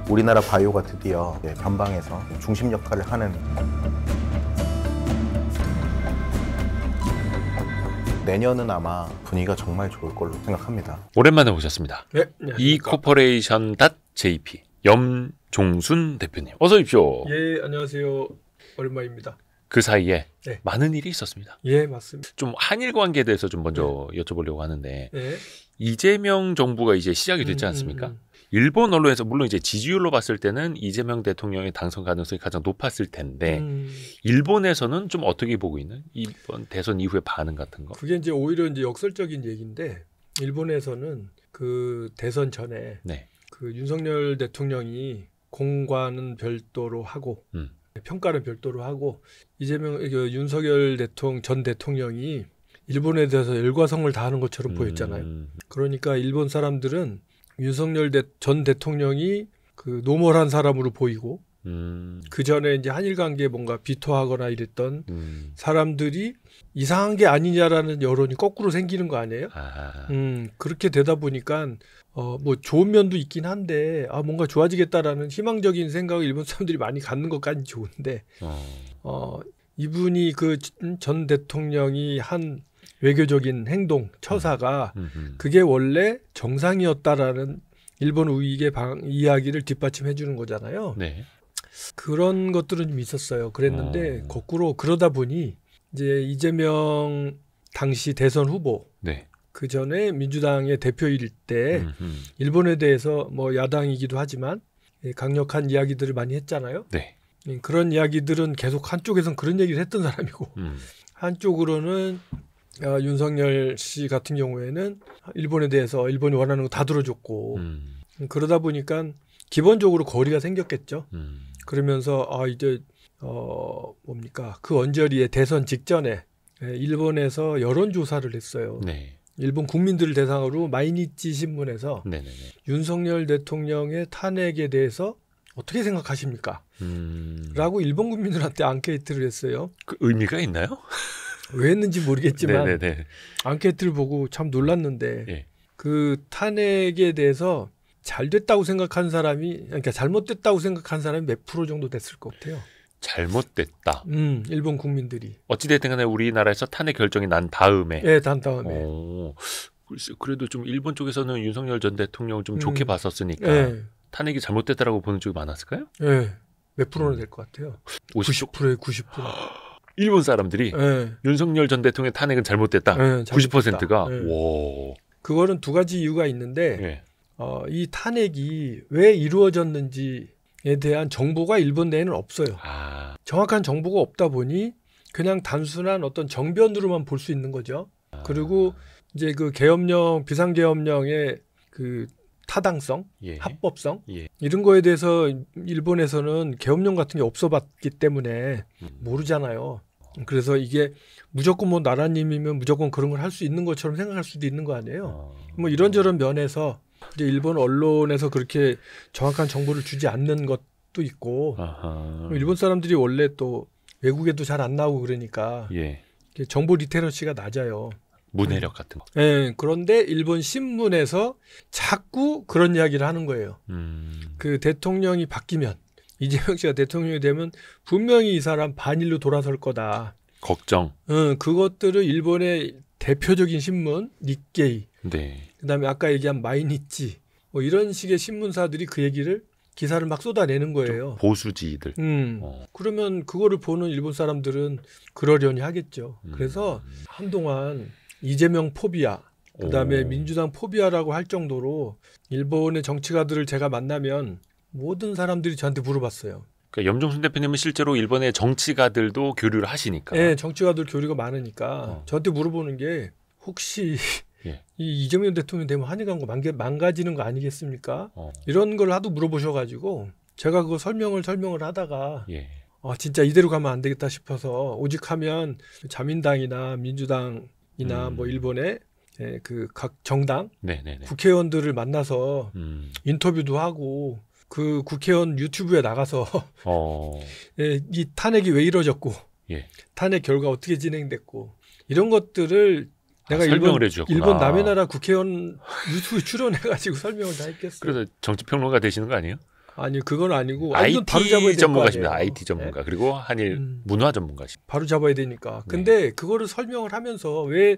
우리나라 바이오가 드디어 변방에서 중심 역할을 하는 내년은 아마 분위기가 정말 좋을 걸로 생각합니다. 오랜만에 오셨습니다. 네, ecorporation.jp 염종순 대표님 어서 오십시오. 예, 안녕하세요. 오랜만입니다. 그 사이에 네. 많은 일이 있었습니다. 예, 맞습니다. 좀 한일 관계에 대해서 좀 먼저 여쭤보려고 하는데 네. 이재명 정부가 이제 시작이 됐지 않습니까? 일본 언론에서 물론 이제 지지율로 봤을 때는 이재명 대통령의 당선 가능성이 가장 높았을 텐데 일본에서는 좀 어떻게 보고 있는 이번 대선 이후의 반응 같은 거? 그게 이제 오히려 이제 역설적인 얘기인데 일본에서는 그 대선 전에 네. 그 윤석열 대통령이 공관은 별도로 하고 평가는 별도로 하고 이재명 윤석열 전 대통령이 일본에 대해서 열과성을 다하는 것처럼 보였잖아요. 그러니까 일본 사람들은 윤석열 전 대통령이 그 노멀한 사람으로 보이고 그 전에 이제 한일 관계에 뭔가 비토하거나 이랬던 사람들이 이상한 게 아니냐라는 여론이 거꾸로 생기는 거 아니에요? 그렇게 되다 보니까 뭐 좋은 면도 있긴 한데 뭔가 좋아지겠다라는 희망적인 생각을 일본 사람들이 많이 갖는 것까지 좋은데 이분이 그 전 대통령이 한 외교적인 행동, 처사가 그게 원래 정상이었다라는 일본 우익의 이야기를 뒷받침해 주는 거잖아요. 네. 그런 것들은 좀 있었어요. 그랬는데 거꾸로 그러다 보니 이제 이재명 당시 대선 후보 네. 그 전에 민주당의 대표일 때 일본에 대해서 뭐 야당이기도 하지만 강력한 이야기들을 많이 했잖아요. 네. 그런 이야기들은 계속 한쪽에서는 그런 얘기를 했던 사람이고 한쪽으로는 윤석열 씨 같은 경우에는 일본에 대해서 일본이 원하는 거 다 들어줬고 그러다 보니까 기본적으로 거리가 생겼겠죠. 그러면서 이제 뭡니까 그 언저리에 대선 직전에 일본에서 여론조사를 했어요. 네. 일본 국민들을 대상으로 마이니치 신문에서 네네네. 윤석열 대통령의 탄핵에 대해서 어떻게 생각하십니까? 라고 일본 국민들한테 앙케이트를 했어요. 그 의미가 있나요? 왜 했는지 모르겠지만 네네네. 앙케이트를 보고 참 놀랐는데 예. 그 탄핵에 대해서 잘 됐다고 생각한 사람이 그러니까 잘못됐다고 생각한 사람이 몇 프로 정도 됐을 것 같아요. 잘못됐다. 일본 국민들이. 어찌됐든 간에 우리나라에서 탄핵 결정이 난 다음에. 네, 난 다음에. 글쎄, 그래도 좀 일본 쪽에서는 윤석열 전 대통령을 좀 좋게 봤었으니까 네. 탄핵이 잘못됐다라고 보는 쪽이 많았을까요? 네. 몇 프로나 될 것 같아요? 90%에 90%. 일본 사람들이 네. 윤석열 전 대통령의 탄핵은 잘못됐다. 네, 90%가. 네. 와. 그거는 두 가지 이유가 있는데 네. 이 탄핵이 왜 이루어졌는지에 대한 정보가 일본 내에는 없어요. 정확한 정보가 없다 보니 그냥 단순한 어떤 정변으로만 볼 수 있는 거죠. 그리고 이제 그 계엄령, 비상계엄령의 그 타당성, 예. 합법성 예. 이런 거에 대해서 일본에서는 계엄령 같은 게 없어봤기 때문에 모르잖아요. 그래서 이게 무조건 뭐 나라님이면 무조건 그런 걸 할 수 있는 것처럼 생각할 수도 있는 거 아니에요. 뭐 이런저런 면에서 이제 일본 언론에서 그렇게 정확한 정보를 주지 않는 것도 있고 일본 사람들이 원래 또 외국에도 잘 안 나오고 그러니까 예. 정보 리테러시가 낮아요. 문해력 같은 거. 네, 그런데 일본 신문에서 자꾸 그런 이야기를 하는 거예요. 그 대통령이 바뀌면 이재명 씨가 대통령이 되면 분명히 이 사람 반일로 돌아설 거다. 걱정. 그것들을 일본의 대표적인 신문 니케이, 네. 그다음에 아까 얘기한 마이니치 뭐 이런 식의 신문사들이 그 얘기를 기사를 막 쏟아내는 거예요. 보수지들. 그러면 그거를 보는 일본 사람들은 그러려니 하겠죠. 그래서 한동안 이재명 포비아, 그다음에 민주당 포비아라고 할 정도로 일본의 정치가들을 제가 만나면 모든 사람들이 저한테 물어봤어요. 그러니까 염종순 대표님은 실제로 일본의 정치가들도 교류를 하시니까. 네, 정치가들 교류가 많으니까 저한테 물어보는 게 혹시 예. 이 이재명 대통령 되면 한일 관계 망가지는 거 아니겠습니까? 이런 걸 하도 물어보셔가지고 제가 그거 설명을 하다가 예. 진짜 이대로 가면 안 되겠다 싶어서 오직하면 자민당이나 민주당이나 뭐 일본의 그 각 정당 네네네. 국회의원들을 만나서 인터뷰도 하고 그 국회의원 유튜브에 나가서 이 탄핵이 왜 이루어졌고 예. 탄핵 결과 어떻게 진행됐고 이런 것들을 내가 설명을 해주셨구나. 일본 남의 나라 국회의원 유튜브 출연해가지고 설명을 다 했겠어요. 그래서 정치평론가 되시는 거 아니에요? 아니 그건 아니고 완전 바로 잡아야 IT 될 거 전문가십니다. 아니에요. IT 전문가. 그리고 한일 음. 문화 전문가십니다. 바로 잡아야 되니까. 근데 그거를 설명을 하면서 왜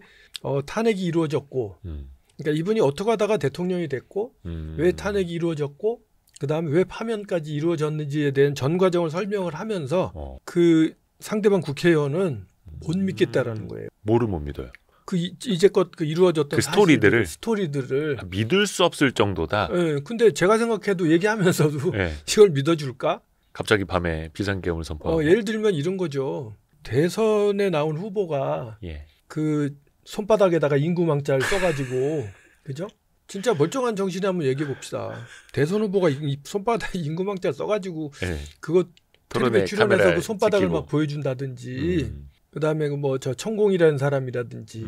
탄핵이 이루어졌고, 그러니까 이분이 어떻게 하다가 대통령이 됐고, 왜 탄핵이 이루어졌고, 그 다음에 왜 파면까지 이루어졌는지에 대한 전 과정을 설명을 하면서 그 상대방 국회의원은 못 믿겠다라는 거예요. 뭐를 못 믿어요? 그 이제껏 그 이루어졌던 그 스토리들을. 믿을 수 없을 정도다. 예. 근데 제가 생각해도 얘기하면서도 예. 이걸 믿어줄까? 갑자기 밤에 비상계엄을 선포하고. 예를 들면 이런 거죠. 대선에 나온 후보가 예. 그 손바닥에다가 인구망자를 써가지고 그죠? 진짜 멀쩡한 정신에 한번 얘기해 봅시다. 대선 후보가 이 손바닥에 인구망자 써가지고 예. 그거 텔레비에 출연해서 카메라에 그 손바닥을 찍히고. 막 보여준다든지 그다음에 뭐 저 천공이라는 사람이라든지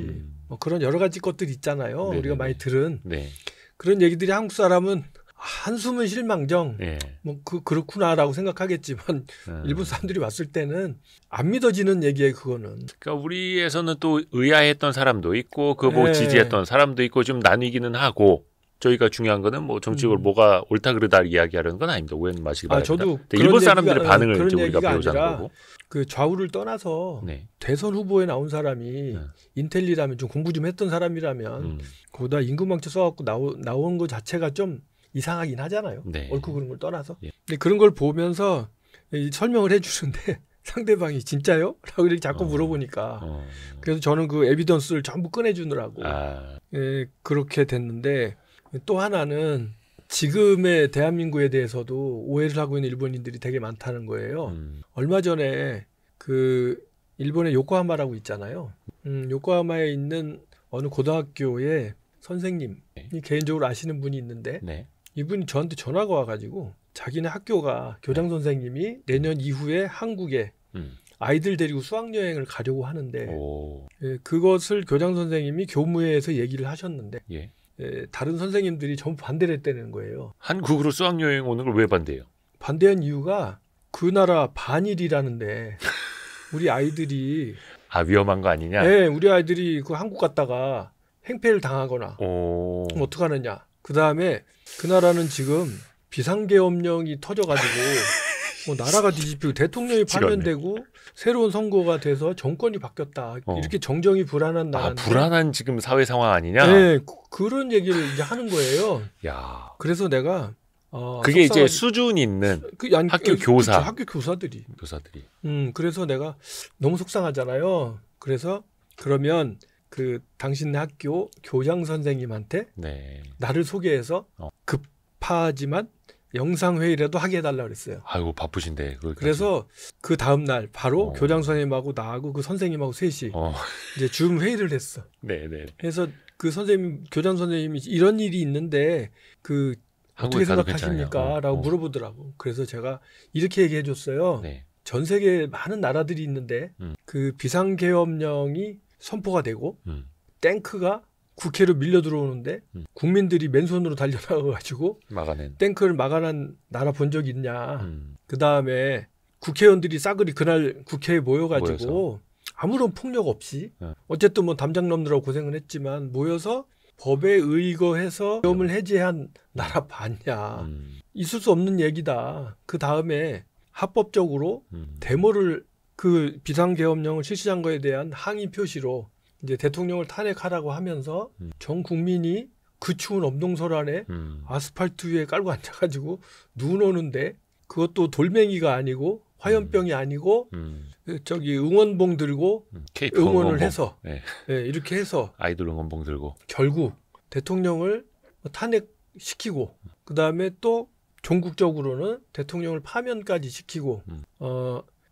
뭐 그런 여러 가지 것들이 있잖아요. 네네네. 우리가 많이 들은 네. 그런 얘기들이 한국 사람은 한숨은 실망정 예. 뭐 그렇구나라고 생각하겠지만 일본 사람들이 봤을 때는 안 믿어지는 얘기예요. 그거는. 그러니까 우리에서는 또 의아했던 사람도 있고 그 보고 네. 지지했던 사람도 있고 좀 나뉘기는 하고 저희가 중요한 거는 뭐 정치적으로 뭐가 옳다 그르다 이야기하려는 건 아닙니다. 오해는 마시기 바랍니다. 저도 일본 사람들의 얘기가, 반응을 그런 이제 우리가 얘기가 배우자는 아니라 거고. 그 좌우를 떠나서 네. 대선 후보에 나온 사람이 인텔리라면 좀 공부 좀 했던 사람이라면 거기다 임금망치 써갖고 나온 거 자체가 좀 이상하긴 하잖아요. 네. 옳고 그른 걸 떠나서. 예. 근데 그런 걸 보면서 설명을 해주는데 상대방이 진짜요? 라고 이렇게 자꾸 물어보니까 그래서 저는 그 에비던스를 전부 꺼내주느라고 그렇게 됐는데 또 하나는 지금의 대한민국에 대해서도 오해를 하고 있는 일본인들이 되게 많다는 거예요. 얼마 전에 그 일본의 요코하마라고 있잖아요. 요코하마에 있는 어느 고등학교의 선생님이 개인적으로 아시는 분이 있는데 네. 이분이 저한테 전화가 와가지고 자기네 학교가 교장 선생님이 내년 이후에 한국에 아이들 데리고 수학여행을 가려고 하는데 그것을 교장 선생님이 교무회에서 얘기를 하셨는데 다른 선생님들이 전부 반대를 했다는 거예요. 한국으로 수학여행 오는 걸 왜 반대해요? 반대한 이유가 그 나라 반일이라는데 우리 아이들이 위험한 거 아니냐? 네, 우리 아이들이 그 한국 갔다가 행패를 당하거나 그럼 어떡하느냐. 그 다음에 그 나라는 지금 비상계엄령이 터져가지고 뭐 나라가 뒤집히고 대통령이 파면되고 새로운 선거가 돼서 정권이 바뀌었다. 이렇게 정정이 불안한 나라인데. 불안한 지금 사회 상황 아니냐? 네, 그런 얘기를 이제 하는 거예요. 야. 그래서 내가 그게 이제 수준 있는 학교 교사, 학교 교사들이. 교사들이. 그래서 내가 너무 속상하잖아요. 그래서 그러면 그 당신 학교 교장 선생님한테 나를 소개해서 급하지만 영상 회의라도 하게 해달라 그랬어요. 아이고 바쁘신데. 그래서 그 다음 날 바로 교장 선생님하고 나하고 그 선생님하고 셋이 이제 줌 회의를 했어. 네네. 그래서 그 선생님 교장 선생님이 이런 일이 있는데 그 어떻게 생각하십니까? 라고 물어보더라고. 그래서 제가 이렇게 얘기해 줬어요. 전 세계 많은 나라들이 있는데 그 비상계엄령이 선포가 되고 탱크가 국회로 밀려 들어오는데 국민들이 맨손으로 달려나가가지고 탱크를 막아낸 나라 본 적 있냐. 그 다음에 국회의원들이 싸그리 그날 국회에 모여가지고 아무런 폭력 없이 어쨌든 뭐 담장 넘느라고 고생을 했지만 모여서 법에 의거해서 계엄을 해제한 나라 봤냐. 있을 수 없는 얘기다. 그 다음에 합법적으로 데모를 그 비상계엄령을 실시한 거에 대한 항의 표시로 이제 대통령을 탄핵하라고 하면서 전 국민이 그 추운 엄동설 안에 아스팔트 위에 깔고 앉아가지고 눈 오는데 그것도 돌멩이가 아니고 화염병이 아니고 저기 응원봉 들고 응원을 해서 이렇게 해서 아이돌 응원봉 들고 결국 대통령을 탄핵시키고 그 다음에 또 전국적으로는 대통령을 파면까지 시키고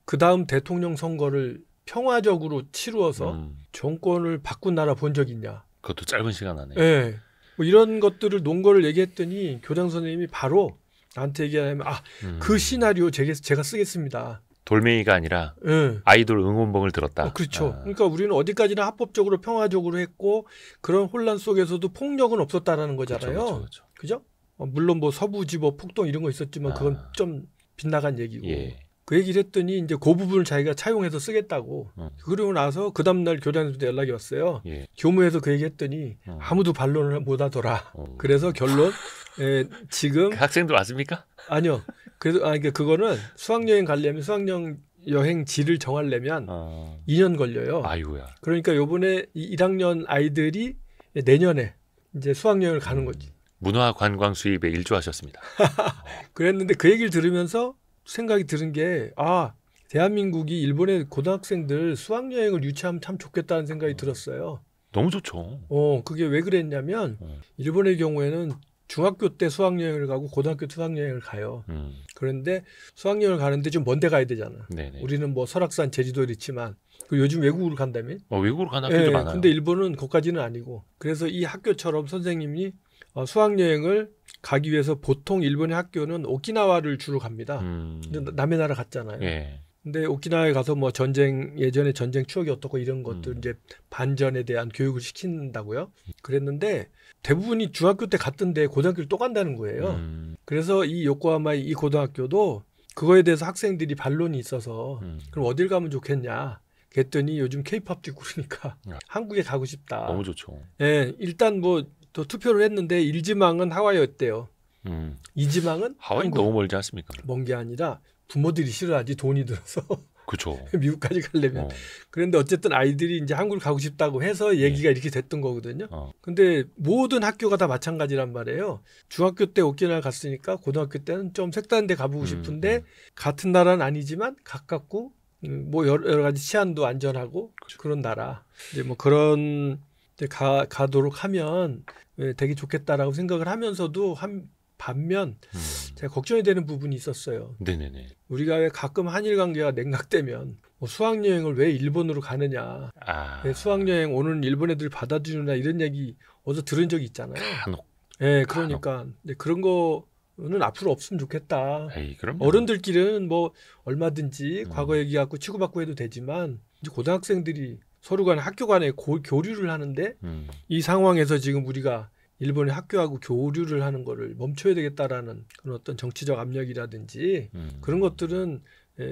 그 다음 대통령 선거를 평화적으로 치루어서 정권을 바꾼 나라 본 적 있냐? 그것도 짧은 시간 안에. 네. 뭐 이런 것들을 논거를 얘기했더니 교장 선생님이 바로 나한테 얘기하면 그 시나리오 제가 쓰겠습니다. 돌멩이가 아니라 아이돌 응원봉을 들었다. 그렇죠. 그러니까 우리는 어디까지나 합법적으로 평화적으로 했고 그런 혼란 속에서도 폭력은 없었다라는 거잖아요. 그죠? 물론 뭐 서부지법 폭동 이런 거 있었지만 그건 좀 빗나간 얘기고. 그 얘기를 했더니 이제 그 부분을 자기가 차용해서 쓰겠다고. 그러고 나서 그 다음날 교장선생님한테 연락이 왔어요. 예. 교무에서 그 얘기 했더니 아무도 반론을 못 하더라. 그래서 결론 지금 그 학생들 왔습니까? 아니요. 그래서 그러니까 그거는 수학여행 가려면 수학여행지를 정하려면 2년 걸려요. 아이고야. 그러니까 요번에 1학년 아이들이 내년에 이제 수학여행을 가는 거지. 문화 관광 수입에 일조하셨습니다. 그랬는데 그 얘기를 들으면서 생각이 드는 게 대한민국이 일본의 고등학생들 수학여행을 유치하면 참 좋겠다는 생각이 들었어요. 너무 좋죠. 그게 왜 그랬냐면 일본의 경우에는 중학교 때 수학여행을 가고 고등학교 때 수학여행을 가요. 그런데 수학여행을 가는데 좀 먼 데 가야 되잖아. 네네. 우리는 뭐 설악산, 제주도 이렇지만 요즘 외국으로 간다며? 외국으로 가는 학교도 많아요. 근데 일본은 거기까지는 아니고. 그래서 이 학교처럼 선생님이 수학여행을 가기 위해서 보통 일본의 학교는 오키나와를 주로 갑니다. 근데 남의 나라 갔잖아요. 예. 근데 오키나와에 가서 뭐 예전에 전쟁 추억이 어떻고 이런 것들 이제 반전에 대한 교육을 시킨다고요. 그랬는데 대부분이 중학교 때 갔던데 고등학교를 또 간다는 거예요. 그래서 이 요코하마 이 고등학교도 그거에 대해서 학생들이 반론이 있어서 그럼 어딜 가면 좋겠냐. 그랬더니 요즘 케이팝 찍고 그러니까 한국에 가고 싶다. 너무 좋죠. 예, 일단 뭐 또 투표를 했는데 1지망은 하와이였대요. 2지망은 하와이 한국. 너무 멀지 않습니까? 먼 게 아니라 부모들이 싫어하지 돈이 들어서 그렇죠. 미국까지 가려면. 그런데 어쨌든 아이들이 이제 한국을 가고 싶다고 해서 얘기가 이렇게 됐던 거거든요. 근데 모든 학교가 다 마찬가지란 말이에요. 중학교 때 오키나와 갔으니까 고등학교 때는 좀 색다른 데 가보고 싶은데 같은 나라는 아니지만 가깝고 뭐 여러 가지 치안도 안전하고 그런 나라. 이제 뭐 그런 데 가도록 하면 되게 좋겠다라고 생각을 하면서도 반면 제가 걱정이 되는 부분이 있었어요. 네네네. 우리가 왜 가끔 한일 관계가 냉각되면 뭐 수학여행을 왜 일본으로 가느냐. 왜 수학여행 오는 일본 애들 받아주느냐 이런 얘기 어디서 들은 적이 있잖아요. 간혹. 네, 그러니까 그런 거는 앞으로 없으면 좋겠다. 에이, 그럼요. 어른들끼리는 뭐 얼마든지 과거 얘기 갖고 치고받고 해도 되지만 이제 고등학생들이 서로 간에 학교 간에 교류를 하는데 이 상황에서 지금 우리가 일본의 학교하고 교류를 하는 거를 멈춰야 되겠다라는 그런 어떤 정치적 압력이라든지 그런 것들은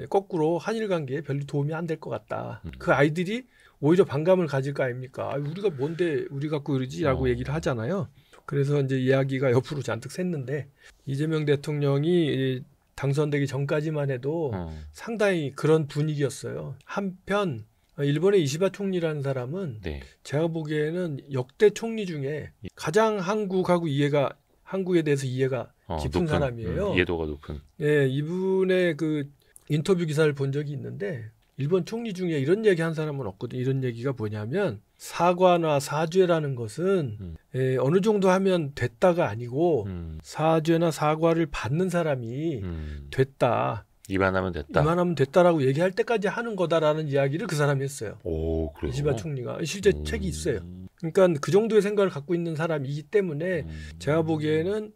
거꾸로 한일 관계에 별로 도움이 안 될 것 같다. 그 아이들이 오히려 반감을 가질 거 아닙니까? 우리가 뭔데 우리 갖고 그러지라고 얘기를 하잖아요. 그래서 이제 이야기가 옆으로 잔뜩 샜는데 이재명 대통령이 당선되기 전까지만 해도 상당히 그런 분위기였어요. 한편 일본의 이시바 총리라는 사람은 제가 보기에는 역대 총리 중에 가장 한국에 대해서 이해가 깊은 사람이에요. 이해도가 높은. 예, 이분의 그 인터뷰 기사를 본 적이 있는데 일본 총리 중에 이런 얘기 한 사람은 없거든요. 이런 얘기가 뭐냐면 사과나 사죄라는 것은 어느 정도 하면 됐다가 아니고 사죄나 사과를 받는 사람이 됐다. 이만하면 됐다. 이만하면 됐다라고 얘기할 때까지 하는 거다라는 이야기를 그 사람이 했어요. 오, 그래요? 이시바 총리가 실제 책이 있어요. 그러니까 그 정도의 생각을 갖고 있는 사람이기 때문에 제가 보기에는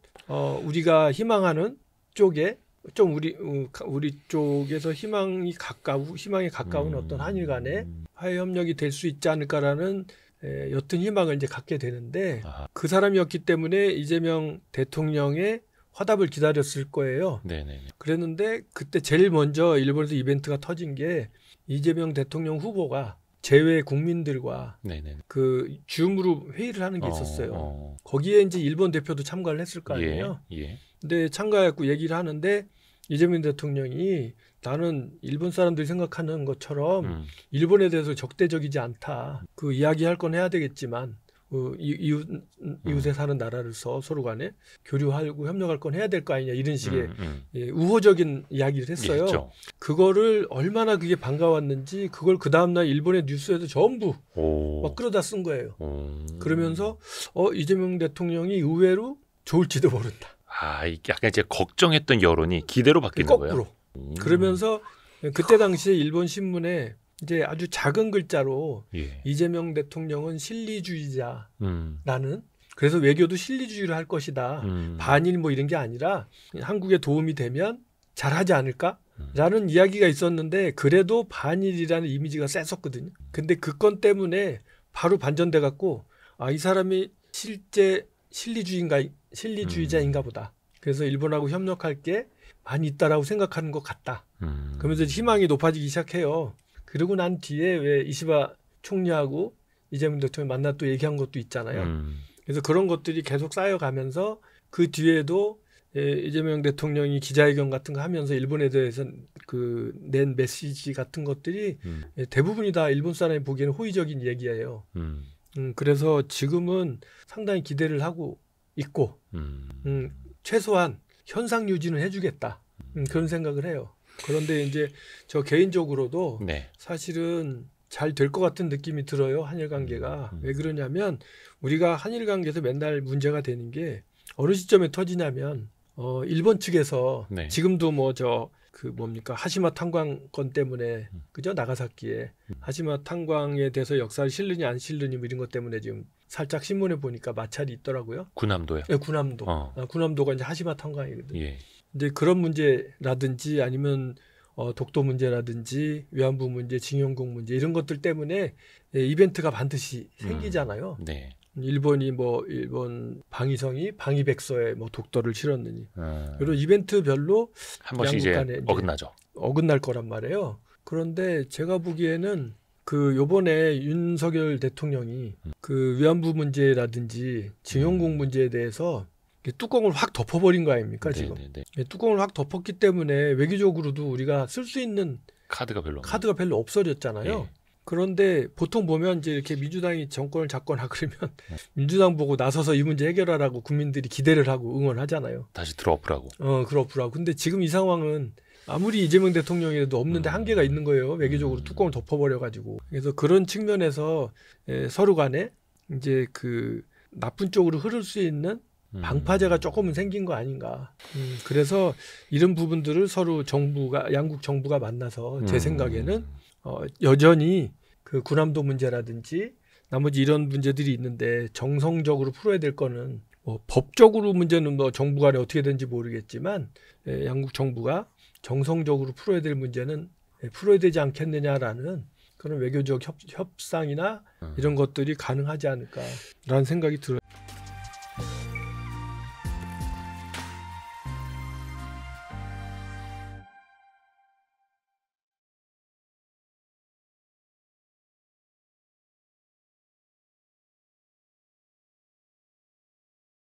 우리가 희망하는 쪽에 좀 우리 쪽에서 희망에 가까운 어떤 한일 간의 화해 협력이 될 수 있지 않을까라는 옅은 희망을 이제 갖게 되는데 그 사람이었기 때문에 이재명 대통령의 화답을 기다렸을 거예요. 네네. 그랬는데 그때 제일 먼저 일본에서 이벤트가 터진 게 이재명 대통령 후보가 제외 국민들과 그 줌으로 회의를 하는 게 있었어요. 거기에 이제 일본 대표도 참가를 했을 거 아니에요. 예. 근데 참가해갖고 얘기를 하는데 이재명 대통령이 나는 일본 사람들이 생각하는 것처럼 일본에 대해서 적대적이지 않다. 그 이야기할 건 해야 되겠지만 이웃에 사는 나라로서 서로 간에 교류하고 협력할 건 해야 될 거 아니냐 이런 식의 우호적인 이야기를 했어요. 했죠. 그거를 얼마나 그게 반가웠는지 그걸 그 다음날 일본의 뉴스에도 전부 막 끌어다 쓴 거예요. 그러면서 이재명 대통령이 의외로 좋을지도 모른다. 약간 이제 걱정했던 여론이 기대로 바뀌는 거꾸로. 거예요. 그러면서 그때 당시에 일본 신문에 이제 아주 작은 글자로 이재명 대통령은 실리주의자라는 그래서 외교도 실리주의를 할 것이다. 반일 뭐 이런 게 아니라 한국에 도움이 되면 잘하지 않을까라는 이야기가 있었는데 그래도 반일이라는 이미지가 셌었거든요. 근데 그 건 때문에 바로 반전돼 갖고 이 사람이 실제 실리주의자인가 보다. 그래서 일본하고 협력할 게 많이 있다라고 생각하는 것 같다. 그러면서 희망이 높아지기 시작해요. 그러고 난 뒤에 왜 이시바 총리하고 이재명 대통령이 만나 또 얘기한 것도 있잖아요. 그래서 그런 것들이 계속 쌓여가면서 그 뒤에도 이재명 대통령이 기자회견 같은 거 하면서 일본에 대해서 그 낸 메시지 같은 것들이 대부분이 다 일본 사람이 보기에는 호의적인 얘기예요. 그래서 지금은 상당히 기대를 하고 있고 최소한 현상 유지는 해주겠다. 그런 생각을 해요. 그런데 이제 저 개인적으로도 네. 사실은 잘 될 것 같은 느낌이 들어요. 한일 관계가. 왜 그러냐면 우리가 한일 관계에서 맨날 문제가 되는 게 어느 시점에 터지냐면 일본 측에서 네. 지금도 뭐 저 그 뭡니까 하시마 탄광건 때문에 그죠 나가사키에 하시마 탄광에 대해서 역사를 실느니 안 실느니 뭐 이런 것 때문에 지금 살짝 신문에 보니까 마찰이 있더라고요. 군함도요. 네, 군함도. 군함도가 이제 하시마 탄광이거든요. 이제 그런 문제라든지 아니면 독도 문제라든지 위안부 문제, 징용국 문제 이런 것들 때문에 이벤트가 반드시 생기잖아요. 네. 일본이 일본 방위성이 방위백서에 뭐 독도를 실었느니 이런 이벤트별로 한 번씩 이제 어긋나죠. 어긋날 거란 말이에요. 그런데 제가 보기에는 그 요번에 윤석열 대통령이 그 위안부 문제라든지 징용국 문제에 대해서 뚜껑을 확 덮어버린 거 아닙니까 지금? 뚜껑을 확 덮었기 때문에 외교적으로도 우리가 쓸 수 있는 카드가 별로 없어졌잖아요. 그런데 보통 보면 이제 이렇게 민주당이 정권을 잡거나 그러면 민주당 보고 나서서 이 문제 해결하라고 국민들이 기대를 하고 응원하잖아요. 다시 들어엎으라고. 들어엎으라고. 근데 지금 이 상황은 아무리 이재명 대통령이라도 없는데 한계가 있는 거예요. 외교적으로 뚜껑을 덮어버려가지고. 그래서 그런 측면에서 서로 간에 이제 그 나쁜 쪽으로 흐를 수 있는 방파제가 조금은 생긴 거 아닌가. 그래서 이런 부분들을 서로 양국 정부가 만나서 제 생각에는 여전히 그 군함도 문제라든지 나머지 이런 문제들이 있는데 정성적으로 풀어야 될 거는 뭐 법적으로 문제는 뭐 정부 간에 어떻게 되는지 모르겠지만 양국 정부가 정성적으로 풀어야 될 문제는 풀어야 되지 않겠느냐라는 그런 외교적 협상이나 이런 것들이 가능하지 않을까라는 생각이 들어요.